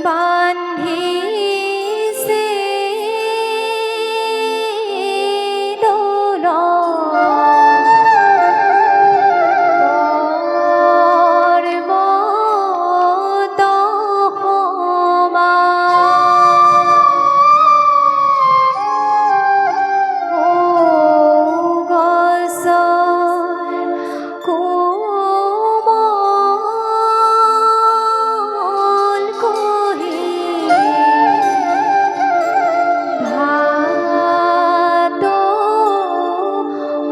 বান্ধিছে দোল পৰ্বত সমা ও গছৰ কোমল কুহি ভাতো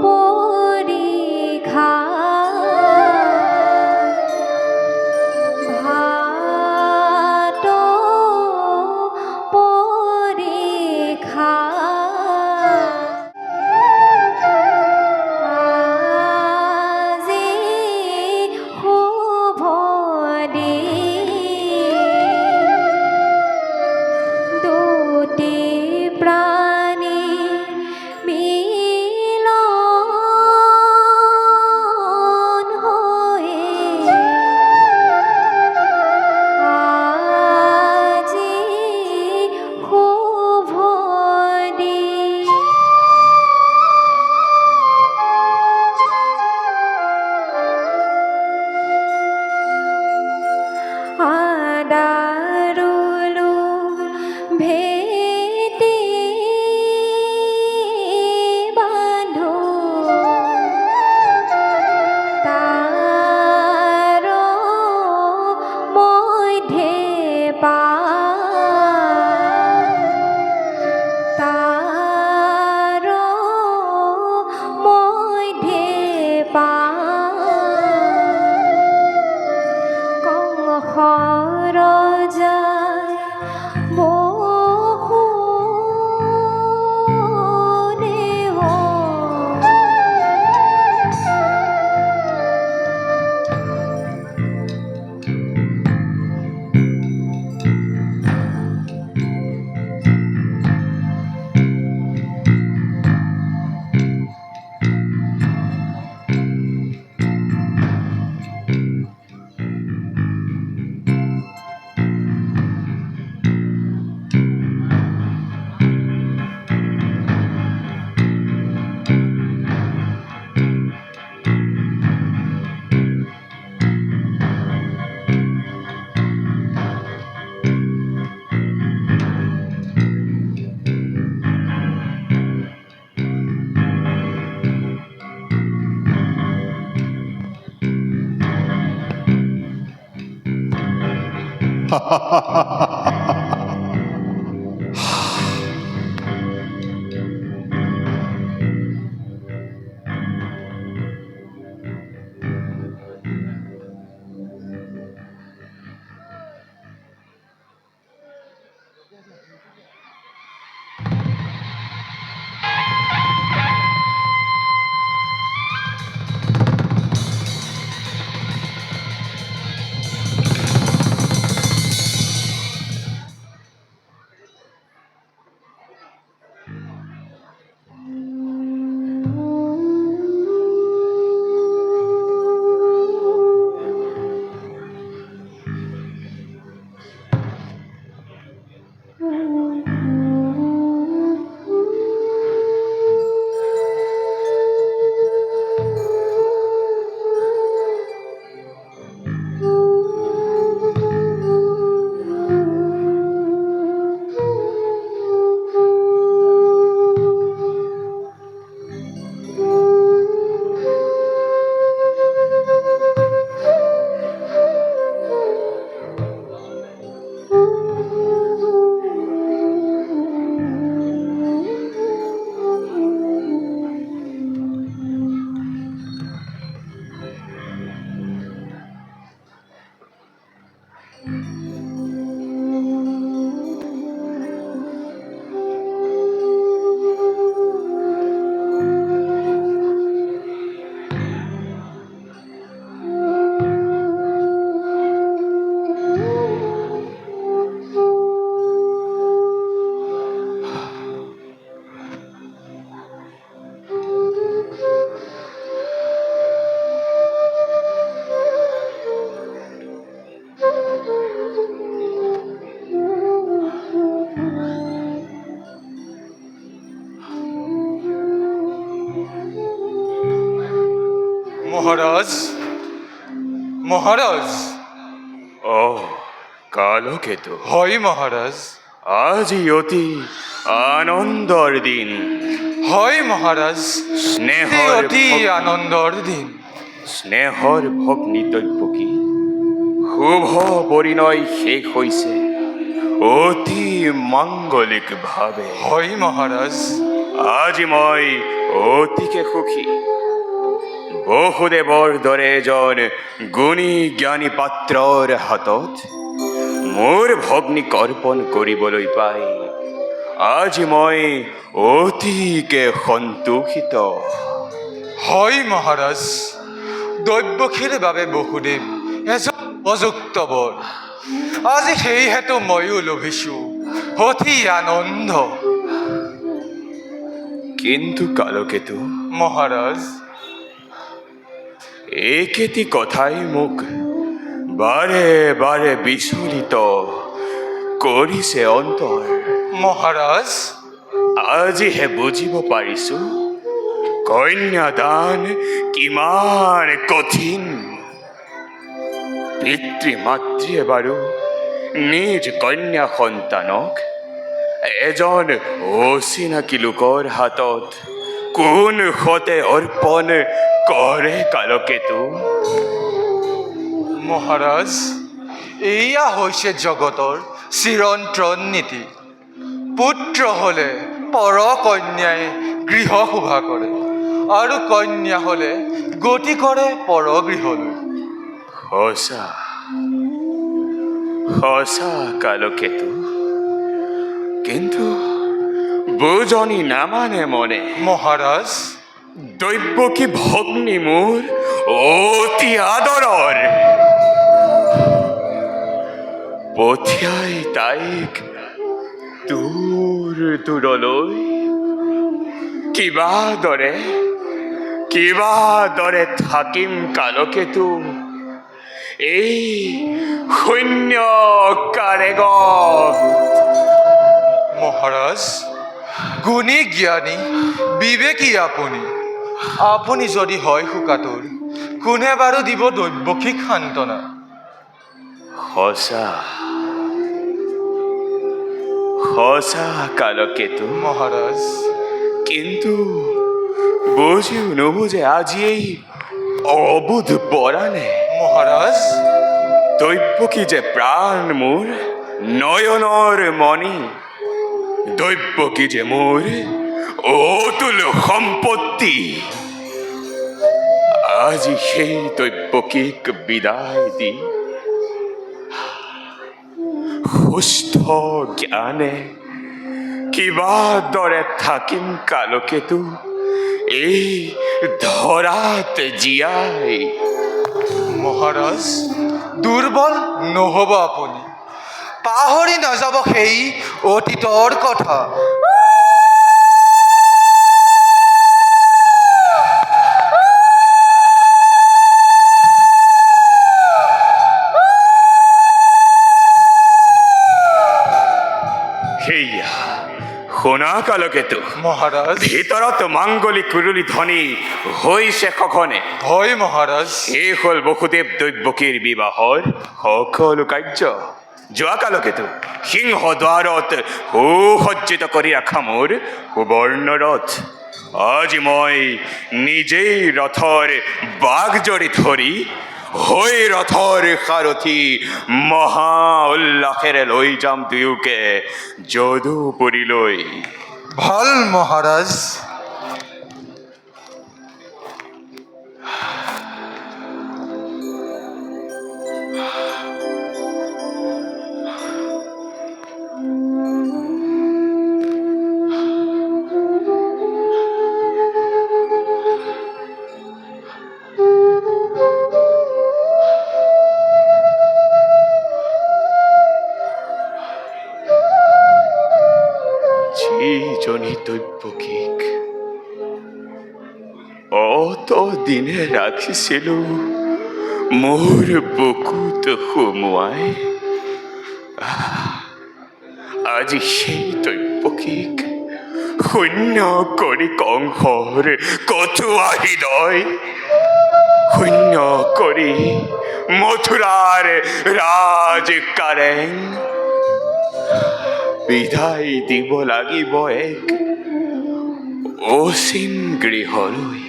পৰীক্ষা ভাতো পৰীক্ষা আজি শুভ দিন দুটি প্ৰাণী মিলন হৈয়ে আজি শুভ দিন আদাৰুলো ভেটি বান্ধো তাৰ মধ্যে তাৰ মধ্যে কংসৰ যায় বহু দেহ মহারাজ, মহারাজ। ও কালকেতু, হয় মহারাজ, আজি অতি আনন্দৰ দিন। হয় মহারাজ, স্নেহৰ অতি ভগ্নী- আনন্দৰ দিন। স্নেহৰ ভগ্নী দৈৱকী শুভ পৰিণয় শেষ হৈছে অতি মাংগলিকভাৱে। হয় মহারাজ, আজি মই অতিকে সুখী। বসুদেৱৰ দৰে এজন গুণী জ্ঞানী পাত্ৰৰ হাতত মোৰ ভগ্নীক অৰ্পণ কৰিবলৈ পাই আজি মই অতিকে সন্তোষিত। হয় মহারাজ, দৈৱকীৰ বাবে বসুদেৱ এজন উপযুক্ত বৰ। আজি সেই হেতু ময়ো লভিছো অতি আনন্দ। কিন্তু কালকেতু, মহারাজ, একেটি কথাই মোক বাৰে বাৰে বিচলিত কৰিছে অন্তৰ। মহারাজ, আজিহে বুজিব পাৰিছো কন্যাদান কিমান কঠিন। পিতৃ মাতৃয়ে বাৰু নিজ কন্যা সন্তানক এজন অচিনাকি লোকৰ হাতত কোন সতে অৰ্পণ কৰে কালকেতু? মহারাজ, এয়া হৈছে জগতৰ চিৰন্তন নীতি। পুত্ৰ হলে পৰ কন্যাই গৃহ শোভা কৰে আৰু কন্যা হলে গতি কৰে পৰ গৃহলৈ। সঁচা সঁচা কালকেতু, কিন্তু বুজনি নামানে মনে। মহারাজ, দৈৱকী ভগ্নী মোৰ অতি আদৰৰ। পঠিয়াই তাইক দূৰ দূৰলৈ কিবা দৰে থাকিম কালকেতু এই শূন্য কাৰেগত। মহারাজ, গুণী জ্ঞানী বিবেকী আপুনি। আপুনি যদি হয় শোকাতুৰ, কোনে বাৰু দিব দৈৱকীক সান্তনা? সঁচা সঁচা কালকেতু, মহারাজ, কিন্তু বুজিও নুবুজে আজি এই অবুধ পৰাণে। মহারাজ, দৈৱকী যে প্ৰাণ মোৰ নয়নৰ মণি। দৈৱকী যে মোৰ অতুল সম্পত্তি। আজি সেই দৈৱকীক বিদায় দি সুস্থ জ্ঞানে কিবা দৰে থাকিম কালকেতু এই ধৰাত জীয়াই। মহারাজ, দুৰ্বল নহ'ব আপুনি। পাহৰি নাযাব সেই অতীতৰ কথা। সেয়া শুনা কালকেতু, মহারাজ, ভিতৰত মাংগলিক কুৰুলি ধ্বনি হৈছে সঘনে। হয় মহারাজ। এই হ'ল বসুদেৱ দৈৱকীৰ বিবাহৰ সকলো কাৰ্য। যোৱা কালকেতু সিংহ দ্বাৰত সুসজ্জিত কৰি ৰাখা মোৰ সুবৰ্ণ ৰথ আজি মই নিজেই ৰথৰ বাগজৰি ধৰি হৈ ৰথৰ সাৰথি মহা উল্লাসেৰে লৈ যাম দুয়োকে যদুপুৰীলৈ। ভাল মহারাজ। যিজনী দৈৱকীক অত দিনে ৰাখিছিলো মোৰ বুকুত সুমুৱাই, আজি সেই দৈৱকীক শূন্য কৰি কংসৰ কঠুৱা হৃদয় শূন্য কৰি মথুৰাৰ ৰাজ কাৰেং বিদায় দিব লাগিব এক অসীম গৃহলৈ।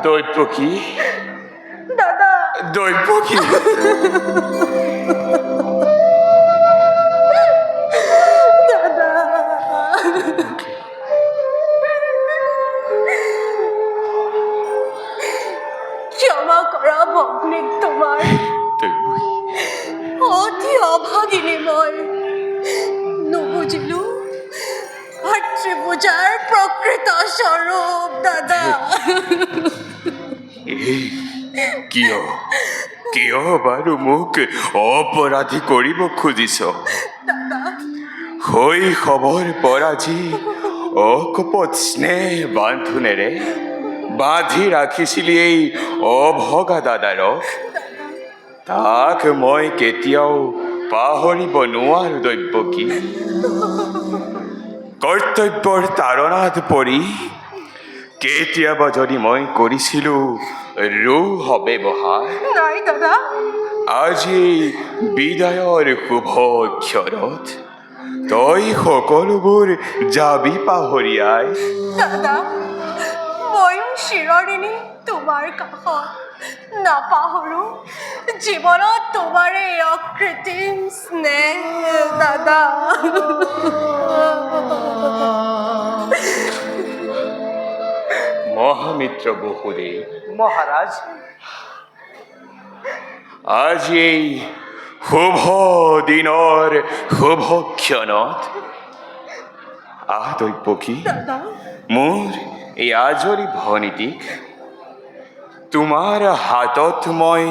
দৈবকী দাদা দৈবকী দাদা ক্ষমা করা ভগ্নিক তোমার দৈবকী অতি অভাগিনী মই নুবুজিলো ভাতৃপূজাৰ প্ৰকৃত স্বৰূপ দাদা। কিয় কিয় বাৰু মোক অপৰাধী কৰিব খুজিছ? শৈশৱৰ পৰা যি অকপট স্নেহ বান্ধোনেৰে বান্ধি ৰাখিছিলি এই অভগা দাদাৰক, তাক মই কেতিয়াও পাহৰিব নোৱাৰো দৈবকী। কৰ্তব্যৰ তাৰণাত পৰি কেতিয়াবা যদি মই কৰিছিলো ৰূঢ় ব্যৱহাৰ, নাই দাদা আজি বিদায়ৰ শুভ ক্ষণত তই সকলোবোৰ যাবি পাহৰিয়াই। দাদা ময়ো চিৰদিনী তোমাৰ কাষত নাপাহৰো জীৱনত তোমাৰে অকৃত্ৰিম স্নেহ দাদা। মহামিত্ৰ বহুদেৱ, মহাৰাজ আজি এই শুভ দিনৰ শুভ ক্ষণত দৈবকী দাদা মোৰ এই আজৰি ভনীটিক তোমাৰ হাতত মই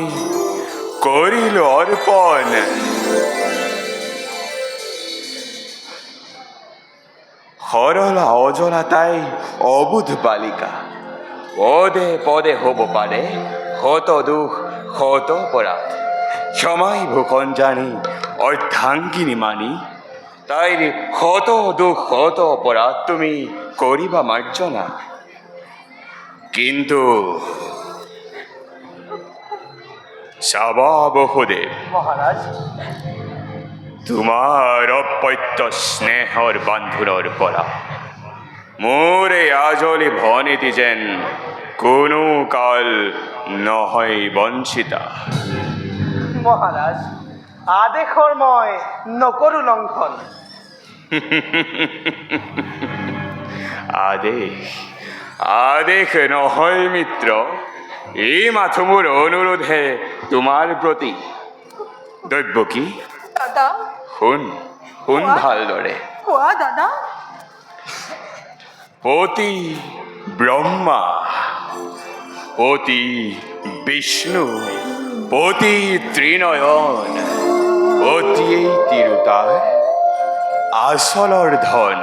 কৰিলো অৰ্পণ। সৰলা অজনা তাই অবুধ বালিকা, পদে পদে হ'ব পাৰে শত দুখ শত অপৰাধ। ক্ষমাই ভূষণ জানি অৰ্ধাংগিনী মানি তাইৰ শত দুখ শত অপৰাধ তুমি কৰিবা মাৰ্জনা। কিন্তু চাবা বহুদেৱ, মহারাজ তোমাৰ অপত্য স্নেহৰ বান্ধোনৰ পৰা মোৰ এই আজলি ভনীতি যেন কোনো কাল নহয় বঞ্চিতা। মহাৰাজ, আদেশৰ মই নকৰো লংঘন। আদেশ আদেশ নহয় মিত্ৰ, এই মাথো মোৰ অনুৰোধহে তোমাৰ প্ৰতি। দৈৱকী, দাদা শুন ভালদৰে। কোৱা দাদা। পতি ব্ৰহ্মা, পতি বিষ্ণু, পতি ত্ৰিনয়ন, পতিয়েই তিৰোতাৰ আচলৰ ধন।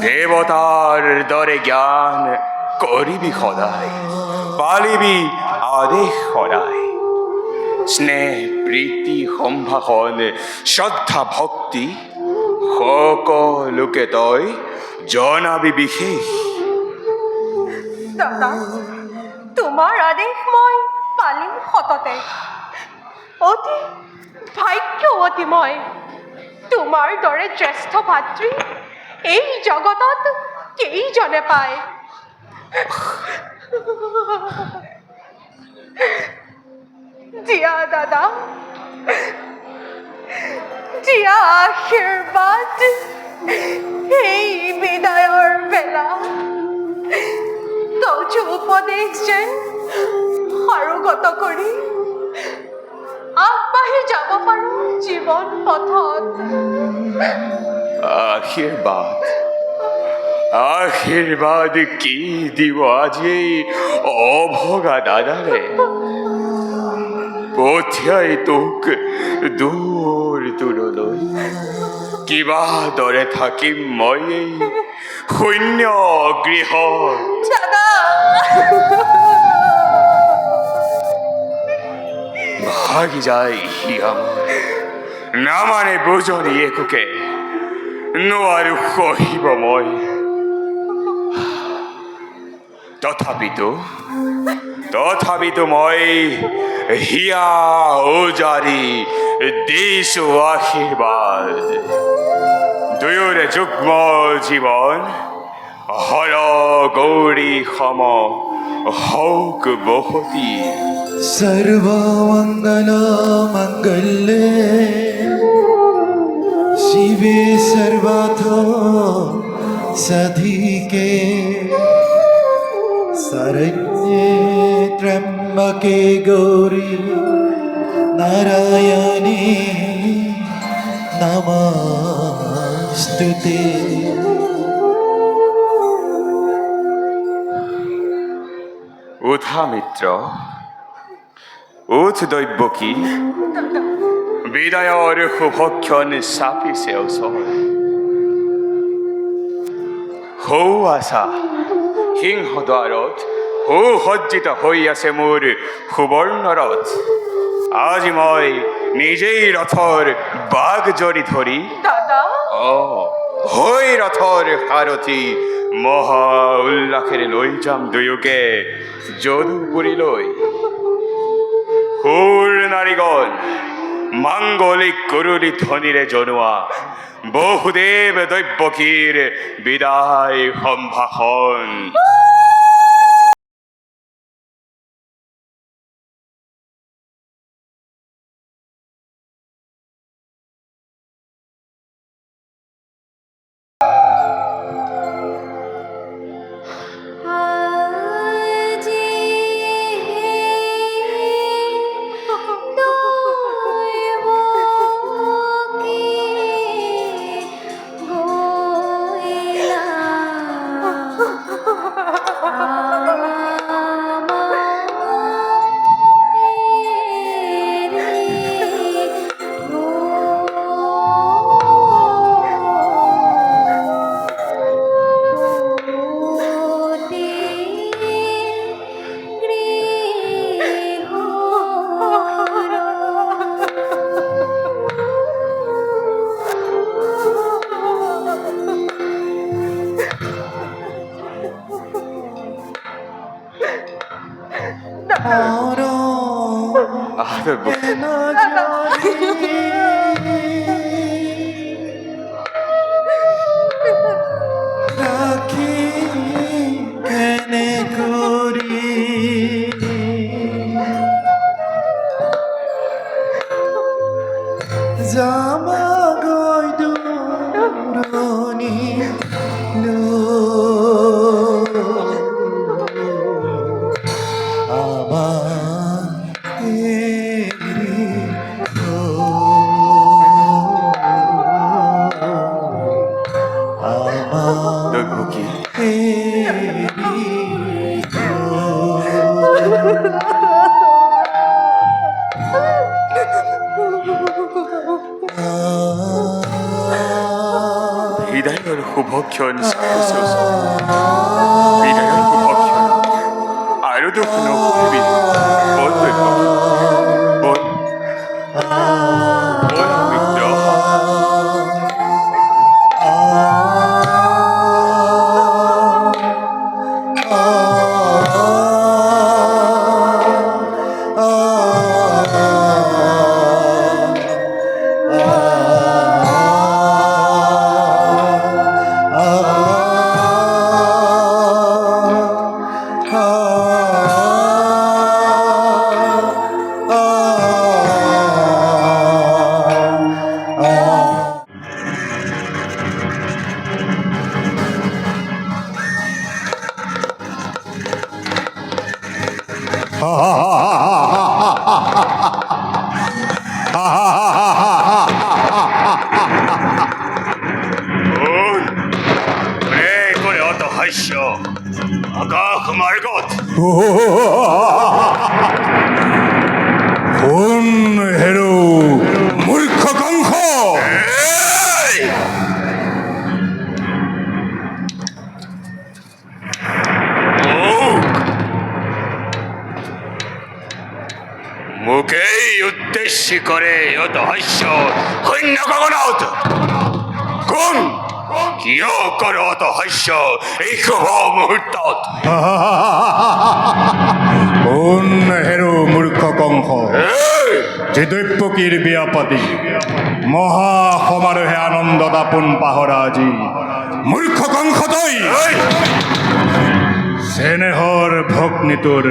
দেৱতাৰ দৰে জ্ঞান কৰিবি সদায়, পালিবি আদেশ সদায়। স্নেহ প্ৰীতি সম্ভাষণ শ্ৰদ্ধা ভক্তি সকলোকে তই জনাবি বিশেষ। দাদা তোমাৰ আদেশ মই পালিম সততে। অতি ভাগ্যৱতী মই, তোমাৰ দৰে জ্যেষ্ঠ ভাতৃ এই জগতত কেইজনে পায়। জিয়া দাদা, জিয়া আশীৰ্বাদ এই বিদায়ৰ বেলা। তৌজ উপদেশ যেন সাৰোগত কৰি আগবাঢ়ি যাব পাৰো জীৱন পথত। আশীৰ্বাদ কি দিব আজি অভগা দাদাৰে। পঠিয়াই তোক দূৰ দূৰলৈ, কিবা দৰে থাকিম মই এই শূন্য গৃহত। দাদা ভাগি যায় আমার নামানে বুজনি একোকে নোৱাৰো সহিব মই। তথাপিতো মই হিয়া ওজাৰি দিছো আশীৰ্বাদ। দুয়োৰে যুগ্ম জীৱন হৰ গৌৰী সম হৌক বসতি। सर्वमङ्गल मङ्गले शिवे सर्वत्र साधिके शरण्ये त्र्यम्बके गौरी नारायणी नमस्तुते। উঠা মিত্ৰ, উঠ দৈৱকী, বিদায়ৰ শুভক্ষণ চাপিছে ওচৰ। সৌ আছা সিংহদ্বাৰত সুসজ্জিত হৈ আছে মোৰ সুবৰ্ণ ৰথ। আজি মই নিজেই ৰথৰ বাগ জৰি ধৰি দাদা হৈ ৰথৰ সাৰথি মহা উল্লাসেৰে লৈ যাম দুয়োকে যদুপুৰীলৈ। সুৰ নাৰীগণ মাংগলিক কুৰুলি ধ্বনিৰে জনোৱা বহুদেৱ দৈৱকীৰ বিদায় সম্ভাষণ। Oro, আদর na jari, ভক্ষণ চাকুচোচ বিদায়ৰ শুভক্ষণ আৰু দুখ নকৰিবি বল দৈৱকী বল বল মিত্ৰ আকাশ মাৰ্গত কোন হেৰো মূৰ্খ কংস মোকেই উদ্দেশ্য কৰে অত হাস্য সৈন্য গগনত কোন কিয় কৰ অত হাস্য এই শুভ মুহূৰ্তত কোন হেৰো মূৰ্খ কংস যে দৈৱকীৰ বিয়া পাতি মহা সমাৰোহে আনন্দত আপোন পাহৰা আজি মূৰ্খ কংস তই চেনেহৰ ভগ্নীটোৰ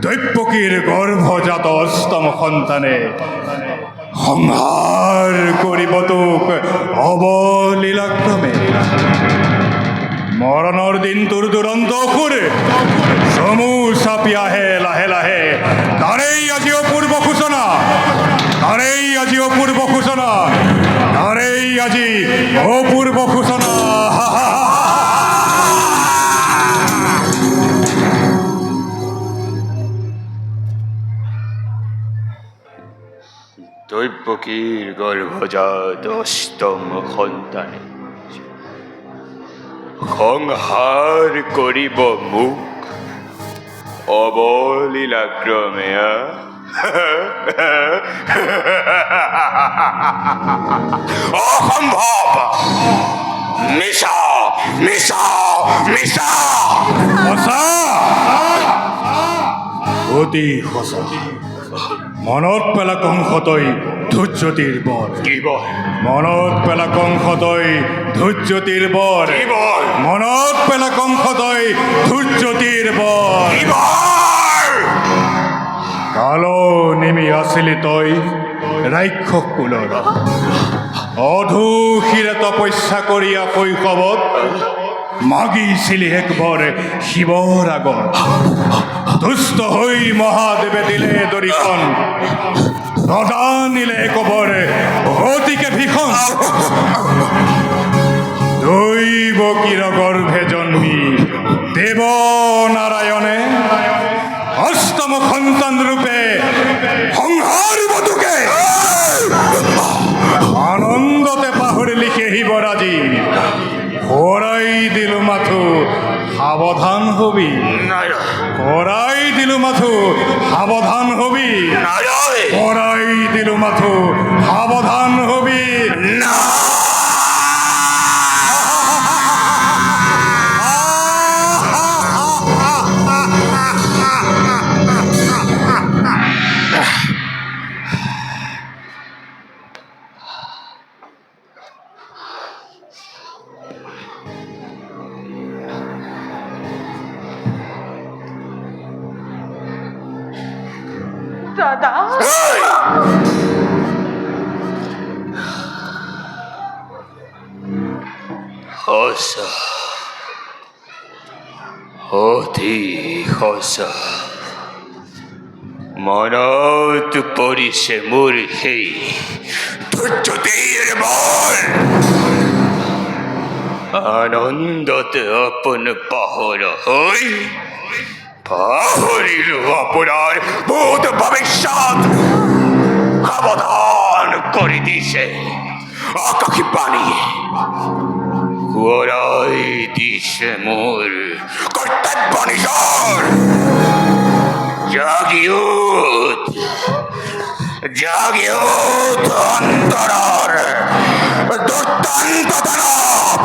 দৈৱকীৰ গৰ্ভজাত অষ্টম সন্তানে সংহাৰ কৰিব তোক অৱলীলাক্ৰমে মৰণৰ দিনটোৰ দুৰন্ত অসুৰ চমু চাপি আহে লাহে লাহে তাৰেই আজি অপূৰ্ব সূচনা তাৰেই আজি অপূৰ্ব সূচনা তাৰেই আজি অপূৰ্ব সূচনা দৈৱকীৰ গৰ্ভজাত অষ্টম সন্তানে সংহাৰ কৰিব মোক অৱলীলাক্ৰমে অসম্ভৱ মিছা মিছা মিছা সঁচা অতি সঁচা মনত পেলা কংস তই ধৈৰ্যতিৰ বৰ কি বল মনত পেলা কংস তই ধৈৰ্যতিৰ বৰ কি বল মনত পেলা কংস তই ধৈৰ্যতিৰ বৰ কি বল কাল নিমি আছিলি তই ৰাক্ষস কুলৰ অধুশিৰে তপস্যা কৰিয়া শৈশৱত মাগিছিলি একবৰ শিৱৰ আগত দুষ্ট হৈ মহাদেৱে দিলে দৰিখন নজানিলে একবাৰে অতিকে ভীষণ দৈৱকীৰ গৰ্ভে জন্মি দেৱ নাৰায়ণে অষ্টম সন্তান ৰূপে সংহাৰ বটুকে আনন্দতে পাহৰিলি শিৱৰাজী হৰাই দিলো মাথো সাৱধান হবি হৰাই দিলো মাথো সাৱধান হবি হৰাই দিলো মাথো সাৱধান হবি দাদা সঁচা অতি সঁচা মনত পৰিছে মোৰ সেই ধৈৰ্যতিৰ বৰ আনন্দতে আপোন পাহৰ হৈ পাহৰিলো আপোনাৰ ভূত ভৱিষ্যত সাৱধান কৰি দিছে আকাশী বাণী ওরাই দিছে মোর কর্তব্য নিজর জাগিউত জাগিউত অন্তরর দুর্দান্ত দানব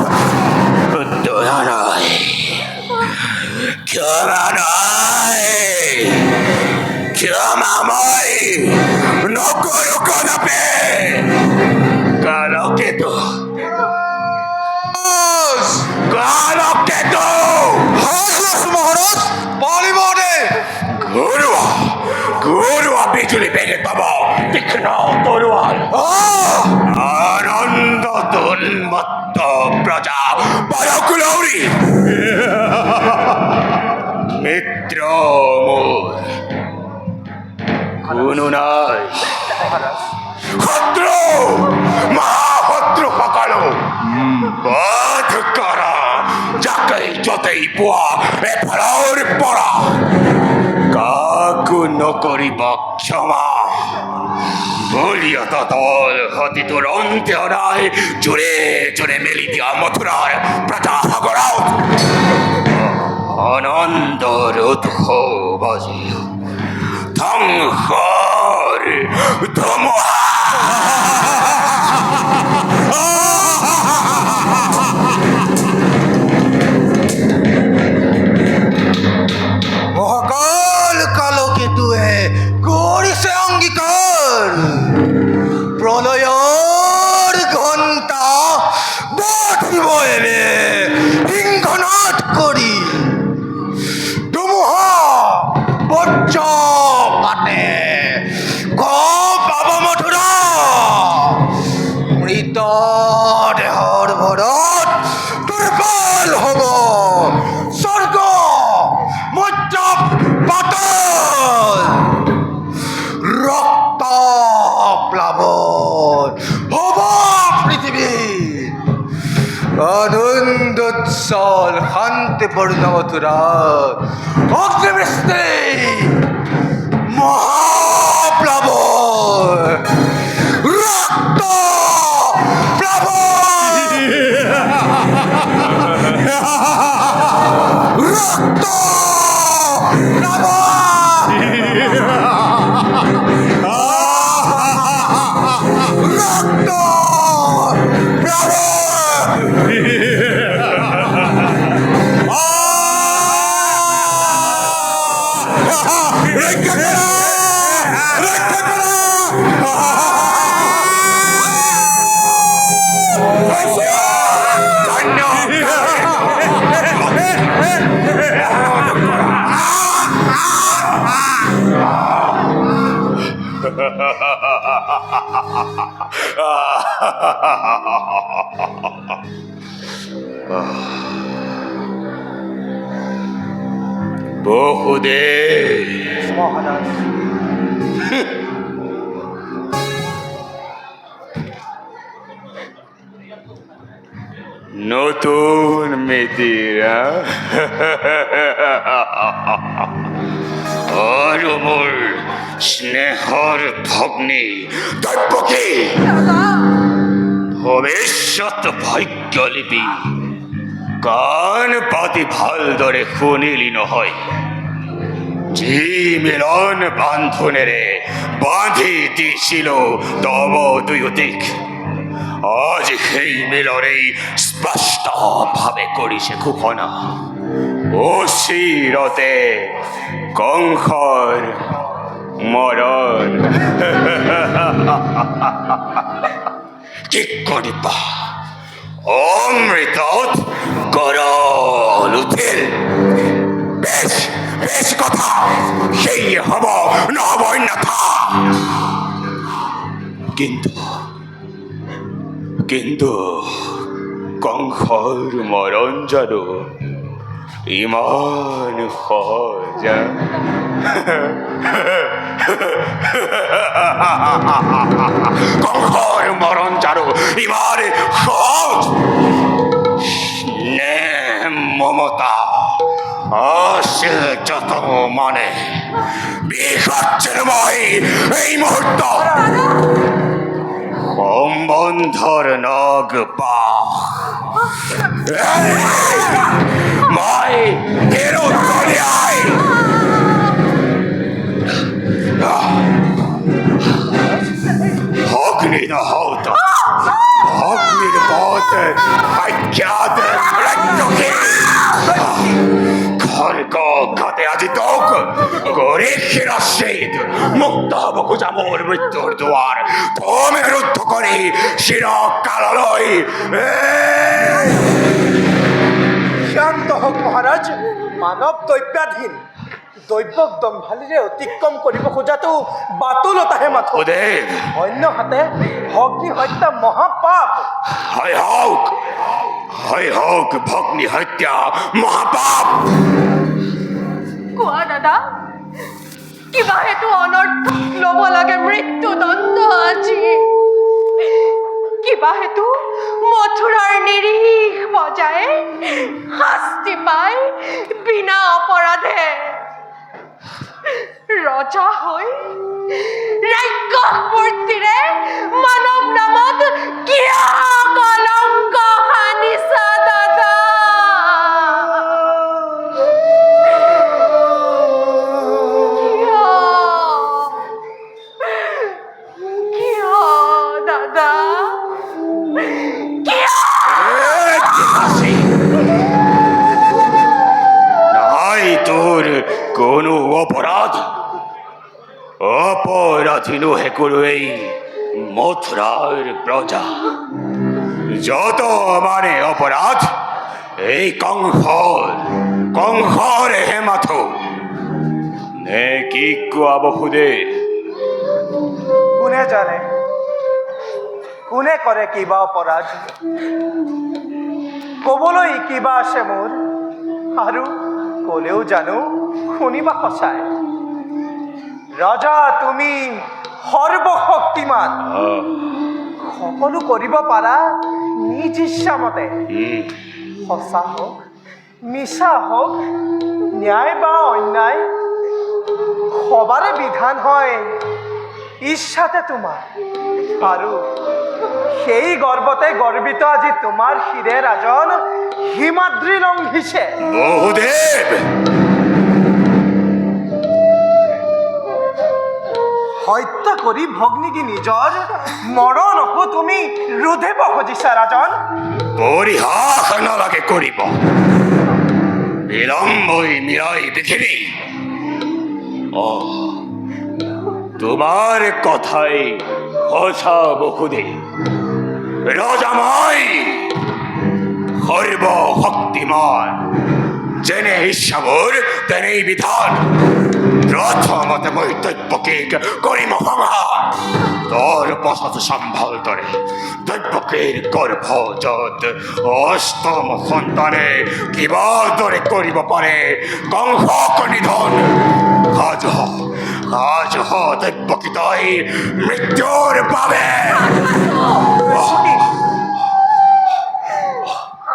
দয়া নয় ক্ষমা নয় ক্ষমাময় নকর কনপে কালকে তো কালকে তো মহারাজ পালিবনে ঘরুয়া ঘরুয়া বিজুলি বেগে তব তীক্ষ্ণ তরুয়াল আনন্দ উন্মত্ত প্রজা পরকুলৌরি মিত্র মোর কোনো নাই শত্রু মহাশত্রু সকলো বধ করা যাকেই যতেই পোৱা এ ফলৰ পৰা কাকো নকৰিব ক্ষমা বলিয়ত দল সতীটোৰ অন্ত্য নাই জোৰে জোৰে মেলি দিয়া মথুৰাৰ প্ৰজাসাগৰত আনন্দৰ উৎস বাজি ধ্বংসৰ ধুমুহা মহাকাল কালকেতুয়ে কৰিছে অংগীকাৰ প্ৰলয়ৰ ঘণ্টা বাজিব এবে সিংহনাদ কৰি ধুমুহা বজ্ৰ পাতে পাব মথুৰা মৃত দেহৰ ভৰত দুৰ্বল হ'ব স্বৰ্গ মধ্য পাতল ৰক্ত প্লাৱন হ'ব পৃথিৱী আনন্দোৎসল শান্তিপূৰ্ণ মথুৰাত অগ্নিবৃষ্টি মহাপ্লাৱন ৰক্ত প্লাৱন রক্ত রক্ত বহুদেব মহারাজ নতুন মেয়েরা আর মোর স্নেহর ভগ্নী দৈবকী ভবিষ্যৎ ভাগ্যলিপি কান পাতি ভাল দরে শুনিলি নহয় যি মিলন বান্ধোনেৰে বান্ধি দিছিল তব দুয়োদিক আজ সেই মিলনেই স্পষ্টভাৱে কৰিছে ঘোষণা অচিৰতে কংসৰ মৰণ কি কৰিবা অমৃতত গৰল উঠিল বেশ বেশ কথা সেই হব নহব অন্যথা কিন্তু কিন্তু কংসৰ মৰণ জানো ইমান সহজ কংসৰ মৰণ জানো ইমান সহজ নে মমতা আছিল যত মানে বিষাচ্ছেন মই এই মুহূর্ত সম্বন্ধৰ নগ পাহ মই ফেরত চলে আয় অগ্নি নহত অগ্নির পথ আখ্যাত রাজ্যকে খড়গ খাতে আজি তোক করে শিরশ্বেদ মুক্ত হব খোঁজা মোর মৃত্যুর দুয়ার তুমি রুদ্ধ করে শির কালয় শান্ত হোক মহারাজ মানৱ দৈব্যাধীন দৈব্যক দম্ভালিৰে অতিক্ৰম কৰিব খোজাটো বাতুলতাহে মাথো ওদেব অন্য হাতে ভগ্নী হত্যা মহাপাপ হয় হোক ভগ্নী হত্যা মহাপাপ কোৱা দাদা কিবা হেতু অনৰ্থক ল'ব লাগে মৃত্যুদণ্ড আজি কিবা হেতু মথুৰাৰ নিৰীহ বজাই শাস্তি পায় বিনা অপৰাধে ৰজা হৈ ৰাক্ষস মূৰ্তিৰে মানৱ নামত কিয় কলংক সানিছা দাদা কিয় দাদা নাই তোর কোনো অপরাধ অপরাধী নহে কোনো এই মথুরার প্রজা যত মানে অপরাধ এই কংহর হেমাথ নে কি কোয়া বহুদে কোনে জানে কোনে কৰে কিবা অপৰাধ ক'বলৈ কিবা আছে মোৰ আৰু ক'লেও জানো শুনিবা সঁচাই ৰজা তুমি সৰ্বশক্তিমান সকলো কৰিব পাৰা নিজ ইচ্ছামতে সঁচা হওক মিছা হওক ন্যায় বা অন্যায় সবাৰে বিধান হয় ইচ্ছাতে তোমাৰ আৰু সেই গৰ্বতে গৰ্বিত আজি তোমাৰ শিৰে ৰাজন হিমাদ্ৰী লংঘিছে বহুদেব হত্যা কৰি ভগ্নীকি নিজৰ মৰণ হো তুমি ৰোধিব খুজিছা ৰাজন পরিহাস নালাগে করিব বিলম্বই মিলাই পৃথিবী ও তোমার কথাই হসা বকুদে রাজামাই সর্ব শক্তিমান যেনে ঈশ্বর তেনেই বিধান প্রথমতে মই দৈব্যকীক কৰিম সংহাৰ তোর পথত সম্ভল তরে দৈব্যকীর গর্ভজত অষ্টম সন্তানে কিবা দৰে কৰিব পাৰে কংসক নিধন আজ হ দৈব্যকী তই মৃত্যুর বাবে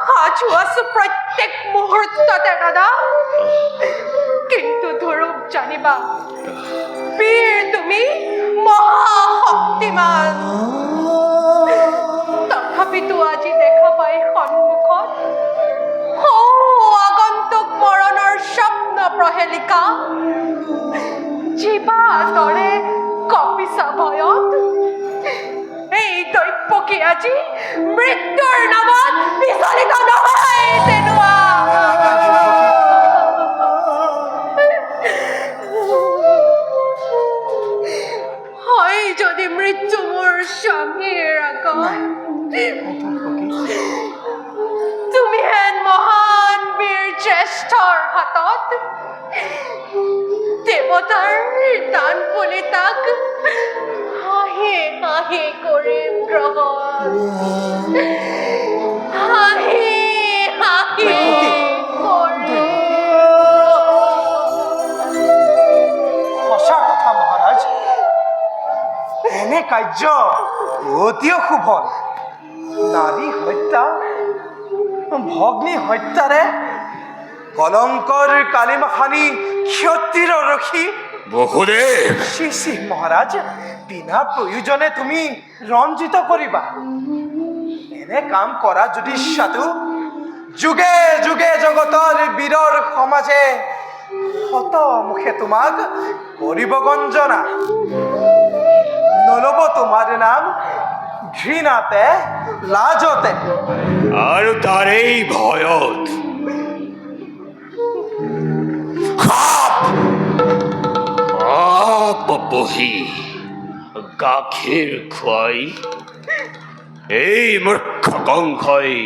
সাজু আছো প্ৰত্যেক মুহূৰ্ততে দাদা কিন্তু ধৰক জানিবা বীৰ তুমি মহাশক্তিমান তথাপিতো আজি দেখা পাই সন্মুখত আগন্তুক মৰণৰ স্বপ্ন প্ৰহেলিকা জীৱা তৰে কপিছা ভয়ত এই দৈব্যকী আজি মৃত্যুৰ নামত বিচলিত নহয় তেনোৱা হয় যদি মৃত্যু মোৰ স্বামীৰ আগত তুমি হেন মহান বীৰ জ্যেষ্ঠৰ হাতত দেৱতাৰ দান বুলি তাক হাঁহি হাঁহি কৰিম গ্ৰহণ হাঁহি হাঁহি কৰিম সঁচা কথা মহাৰাজ এনে কাৰ্য অতি অশুভন নাৰী হত্যা ভগ্নী হত্যাৰে কলংকৰ কালিমা সানি ক্ষতিৰ ৰখি বহুদেব শ্ৰী শ্ৰী মহাৰাজ বিনা প্ৰয়োজনে তুমি ৰঞ্জিত কৰিবা এনে কাম কৰা যদি ইচ্ছাটো যুগে যুগে জগতৰ বীৰৰ সমাজে শত মুখে তোমাক কৰিব গঞ্জনা নলব তোমাৰ নাম ঘৃণাতে লাজতে আৰু তাৰেই ভয়ত খাপ খাপ বহি গাখীৰ খুৱাই এই মূৰ্খ কংসই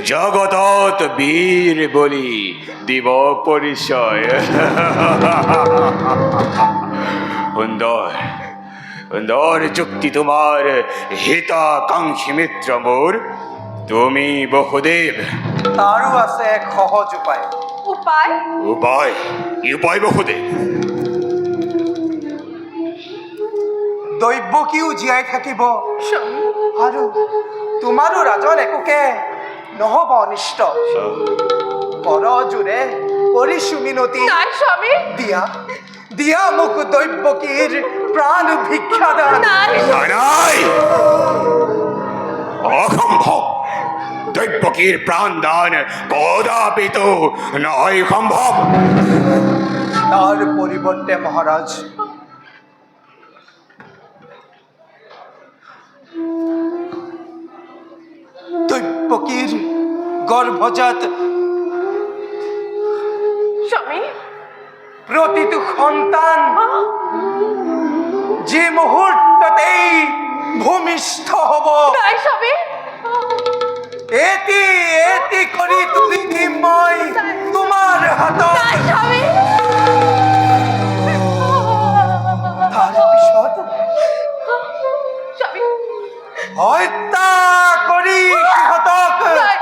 জগতত বীৰ বুলি দিব পৰিচয় সুন্দৰ সুন্দৰ যুক্তি তোমাৰ হিতাকাংক্ষী মিত্ৰ মোৰ তুমি বসুদেৱ তাৰো আছে এক সহজ উপায় উপায় উপায় কি উপায় বসুদেৱ দৈৱকীও জীয়াই থাকিব স্বামী আৰু তোমাৰো ৰাজন একোকে নহব অনিষ্ট কৰজোৰে কৰিছো মিনতি নাই স্বামী দিয়া দিয়া মোক দৈৱকীৰ প্ৰাণ ভিক্ষাদান নাই নাই নাই অসম্ভৱ দৈৱকীৰ প্ৰাণদান কদাপিতো নহয় সম্ভৱ তাৰ পৰিৱৰ্তে মহাৰাজ দৈৱকীৰ গৰ্ভজাত স্বামী প্ৰতিটো সন্তান যি মুহূৰ্ততেই ভূমিষ্ঠ হ'ব নাই স্বামী এটি এটি কৰি তুলি দিম মই তোমাৰ হাতত নাই স্বামী তাৰপিছত স্বামী হত্যা কৰি সিহঁতক নাই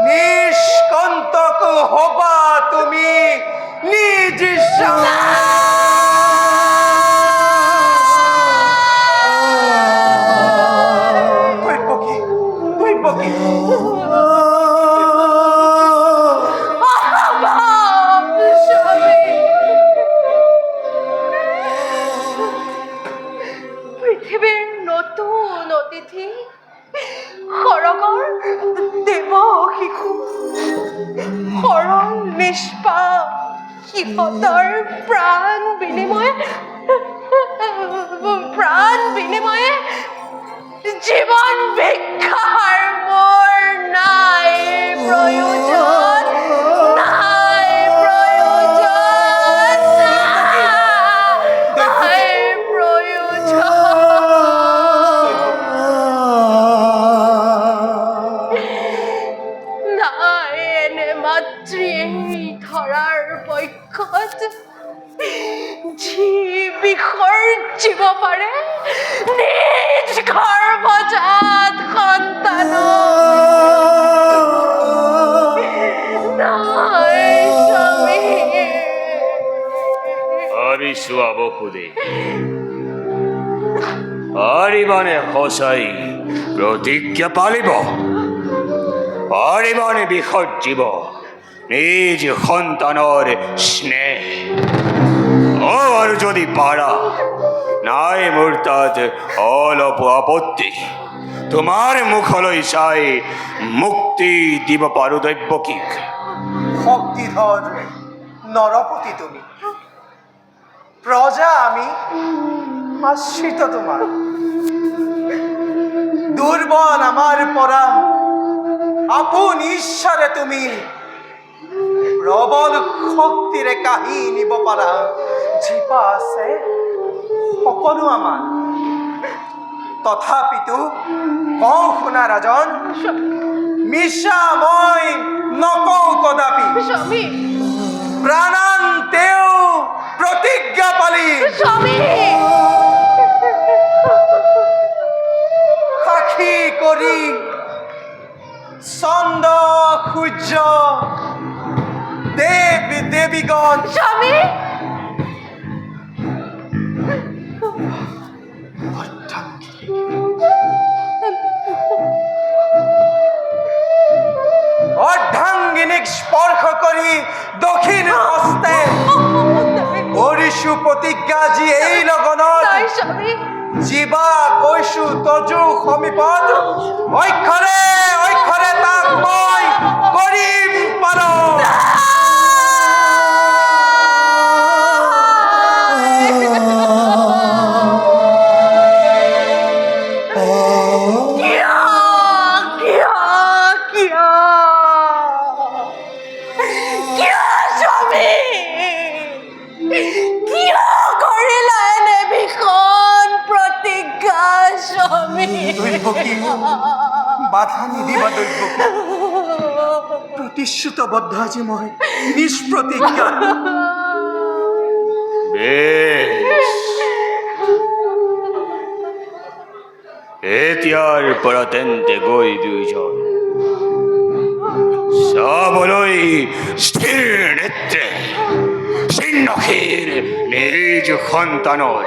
নিষ্কণ্টক হবা তুমি নিজ দৈৱকী দৈৱকী স্বামী পৃথিৱীৰ নতুন অতিথি সৰগৰ দেৱ শিশু সৰল নিষ্পাপ সিহঁতৰ প্ৰাণ বিনিময়ে জীৱন ভিক্ষাৰ মোৰ নাই প্ৰয়োজন নাই প্ৰয়োজন নাই প্ৰয়োজন নাই এনে মাতৃ ধৰাৰ পক্ষত যি বিসৰ্জিব পাৰে নিজ গৰ্ভজাত সন্তানক নাই স্বামী আৰি চোৱা বসুদেৱ পাৰিবানে সঁচাই প্ৰতিজ্ঞা পালিব পাৰিবানে বিসৰ্জিব নিজ সন্তানৰ স্নেহ আৰু যদি পাৰা নাই মোৰ তাত অলপ আপত্তি তোমাৰ মুখলৈ চাই মুক্তি দিব পাৰো দৈৱকীক শক্তিধৰ নৰপতি তুমি প্ৰজা আমি আশ্ৰিত তোমাৰ দুৰ্বল আমাৰ পৰা আপোন ঈশ্বৰে তুমি প্ৰবল শক্তিৰে কাঢ়ি নিব পাৰা জীপা আছে সকলো আমাৰ তথাপিতো কওঁ শুনা ৰাজন মিছা মই নকওঁ কদাপি স্বামী প্ৰাণান্তেও প্ৰতিজ্ঞা পালি স্বামী সাক্ষী কৰি চন্দ্ৰ সূৰ্য দেৱ দেৱীগণ স্বামী অৰ্ধাংগিনীক স্পৰ্শ কৰি দক্ষিণ হস্তে কৰিছো প্ৰতিজ্ঞা যি এই লগনত নাই স্বামী জীৱা কৈছো তজু সমীপত অক্ষৰে অক্ষৰে অক্ষৰে তাক মই কৰিম পালন। কিয় কিয় কিয় কিয় স্বামী কিয় কৰিলা এনে ভীষণ প্ৰতিজ্ঞা স্বামী দৈৱকী, বাধা নিদিবা দৈৱকী। প্ৰতিশ্ৰুতবদ্ধ আজি মই নিষ্প্ৰতিজ্ঞা। বেশ এতিয়াৰ পৰা তেন্তে গৈ দুয়োজন চাবলৈ স্থিৰ নেত্ৰে চিহ্নহীন নিজ সন্তানৰ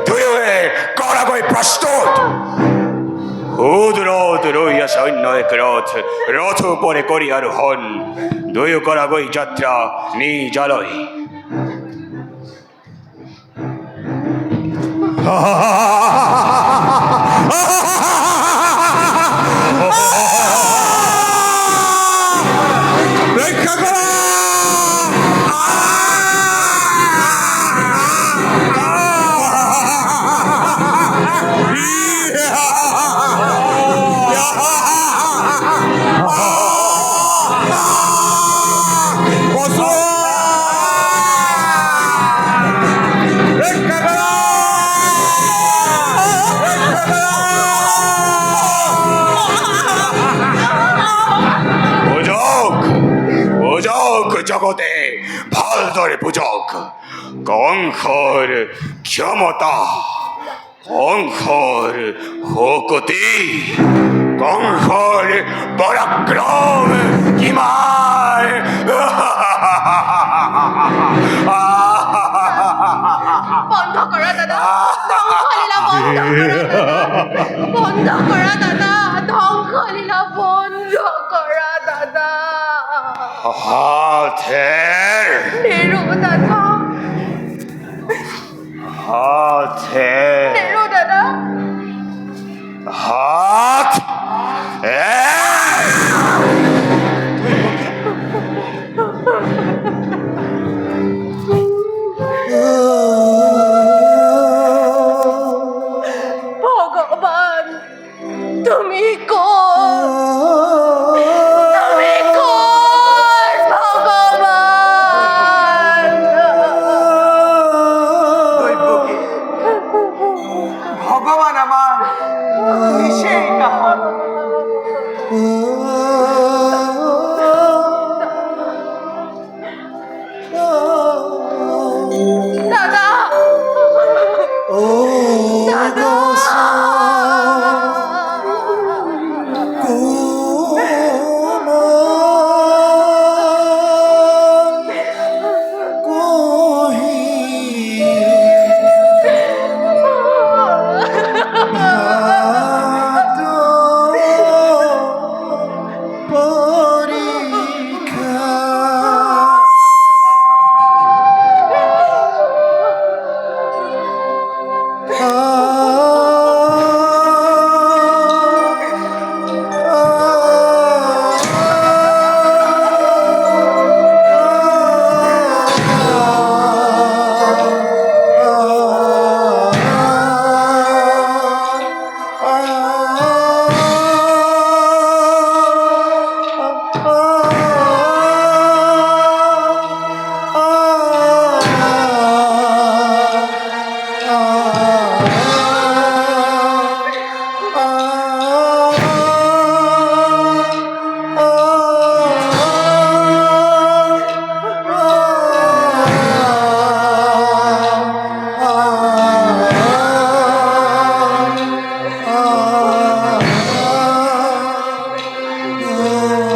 দুয়োৱে কৰাগৈ প্ৰস্তুত। সুদূৰত ৰৈ আছে অন্য এক ৰথ ওপৰে কৰি আৰোহণ দুয়ো কৰাগৈ যাত্ৰা নিজালৈ। রক্ষা করো! রক্ষা করো! পূজক জগতে ভালদৰে পূজক। কংসৰ ক্ষমতা, কংসৰ শক্তি, কংসৰ পৰাক্ৰম কিমান। বন্ধ কৰা দাদা ধ্বংসলীলা বন্ধ কৰা দাদা ধ্বংসলীলা বন্ধ কৰা দাদা হাতেৰ নেৰো দাদা